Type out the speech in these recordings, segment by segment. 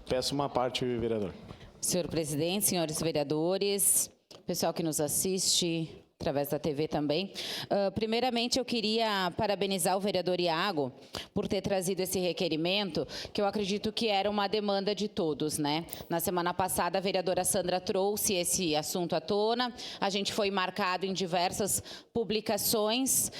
Peço uma parte, vereador. Senhor presidente, senhores vereadores, pessoal que nos assiste através da TV também. Primeiramente, eu queria parabenizar o vereador Iago por ter trazido esse requerimento, que eu acredito que era uma demanda de todos, né? Na semana passada, a vereadora Sandra trouxe esse assunto à tona, a gente foi marcado em diversas publicações,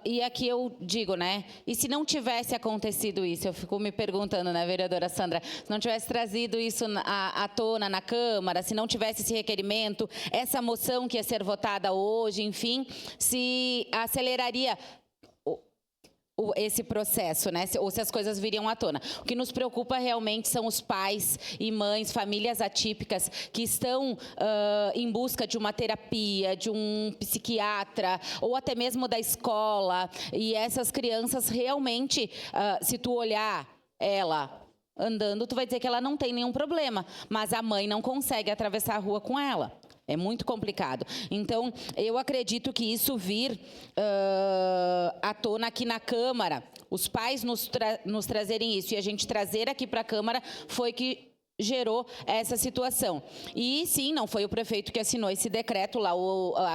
e aqui eu digo, né? E se não tivesse acontecido isso, eu fico me perguntando, né, vereadora Sandra, se não tivesse trazido isso à tona na Câmara, se não tivesse esse requerimento, essa moção que ia ser votada hoje, enfim, se aceleraria esse processo, né? Ou se as coisas viriam à tona. O que nos preocupa realmente são os pais e mães, famílias atípicas que estão em busca de uma terapia, de um psiquiatra, ou até mesmo da escola. E essas crianças realmente, se tu olhar ela andando, tu vai dizer que ela não tem nenhum problema, mas a mãe não consegue atravessar a rua com ela. É muito complicado. Então, eu acredito que isso vir à tona aqui na Câmara, os pais nos trazerem isso e a gente trazer aqui para a Câmara, foi que gerou essa situação. E sim, não foi o prefeito que assinou esse decreto lá,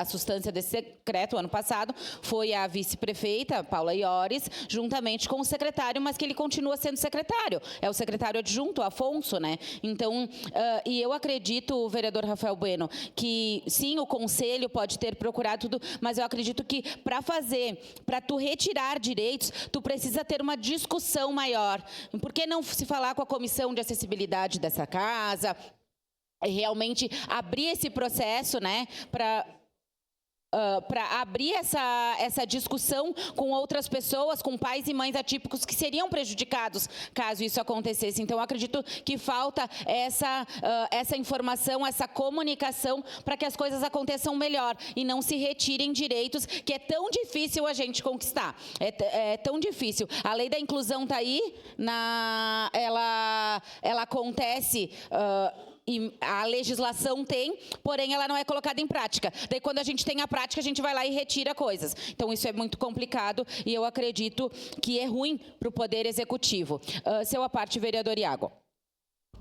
a substância desse decreto ano passado foi a vice-prefeita Paula Iores, juntamente com o secretário, mas que ele continua sendo secretário, é o secretário adjunto, Afonso, né? Então, e eu acredito, vereador Rafael Bueno, que sim, o conselho pode ter procurado tudo, mas eu acredito que para tu retirar direitos, tu precisa ter uma discussão maior. Por que não se falar com a comissão de acessibilidade dessa casa, e realmente abrir esse processo, né, para abrir essa discussão com outras pessoas, com pais e mães atípicos que seriam prejudicados caso isso acontecesse. Então, eu acredito que falta essa informação, essa comunicação para que as coisas aconteçam melhor e não se retirem direitos que é tão difícil a gente conquistar. É tão difícil. A lei da inclusão está aí, ela acontece... e a legislação tem, porém ela não é colocada em prática. Daí quando a gente tem a prática, a gente vai lá e retira coisas. Então isso é muito complicado e eu acredito que é ruim para o Poder Executivo. Seu à parte, vereador Iago.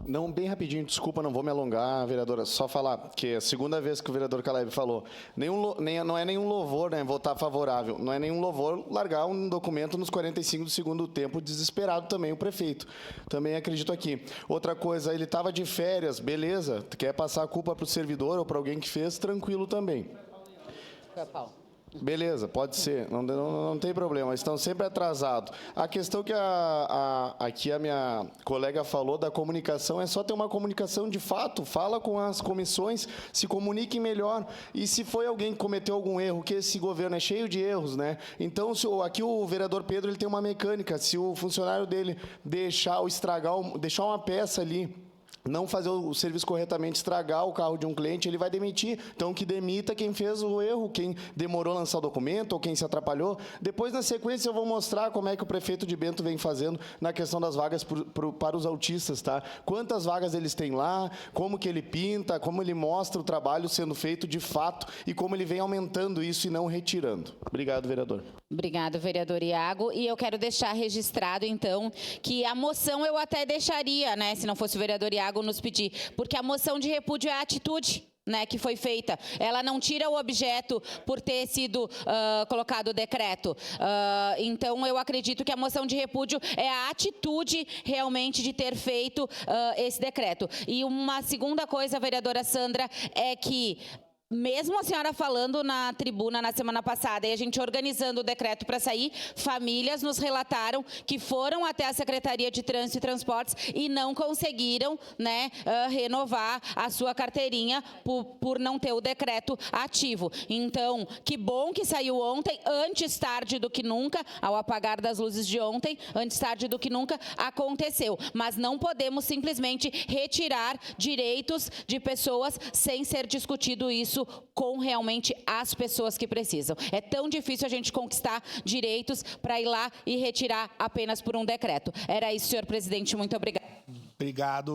Não, bem rapidinho, desculpa, não vou me alongar, vereadora, só falar, que é a segunda vez que o vereador Caleb falou, não é nenhum louvor, né, votar favorável, não é nenhum louvor largar um documento nos 45 do segundo tempo, desesperado também o prefeito, também acredito aqui. Outra coisa, ele estava de férias, beleza, quer passar a culpa para o servidor ou para alguém que fez, tranquilo também. Beleza, pode ser, não tem problema, estão sempre atrasados. A questão que aqui a minha colega falou da comunicação, é só ter uma comunicação de fato, fala com as comissões, se comuniquem melhor. E se foi alguém que cometeu algum erro, que esse governo é cheio de erros, né? Então, aqui o vereador Pedro ele tem uma mecânica, se o funcionário dele deixar uma peça ali, não fazer o serviço corretamente, estragar o carro de um cliente, ele vai demitir. Então, que demita quem fez o erro, quem demorou a lançar o documento ou quem se atrapalhou. Depois, na sequência, eu vou mostrar como é que o prefeito de Bento vem fazendo na questão das vagas para os autistas, tá? Quantas vagas eles têm lá, como que ele pinta, como ele mostra o trabalho sendo feito de fato e como ele vem aumentando isso e não retirando. Obrigado, vereador. Obrigado, vereador Iago. E eu quero deixar registrado, então, que a moção eu até deixaria, né, se não fosse o vereador Iago nos pedir, porque a moção de repúdio é a atitude, né, que foi feita. Ela não tira o objeto por ter sido colocado o decreto. Então, eu acredito que a moção de repúdio é a atitude realmente de ter feito esse decreto. E uma segunda coisa, vereadora Sandra, é que mesmo a senhora falando na tribuna na semana passada e a gente organizando o decreto para sair, famílias nos relataram que foram até a Secretaria de Trânsito e Transportes e não conseguiram, né, renovar a sua carteirinha por não ter o decreto ativo. Então, que bom que saiu ontem, antes tarde do que nunca, ao apagar das luzes de ontem, antes tarde do que nunca, aconteceu. Mas não podemos simplesmente retirar direitos de pessoas sem ser discutido isso com realmente as pessoas que precisam. É tão difícil a gente conquistar direitos para ir lá e retirar apenas por um decreto. Era isso, senhor presidente. Muito obrigada. Obrigado.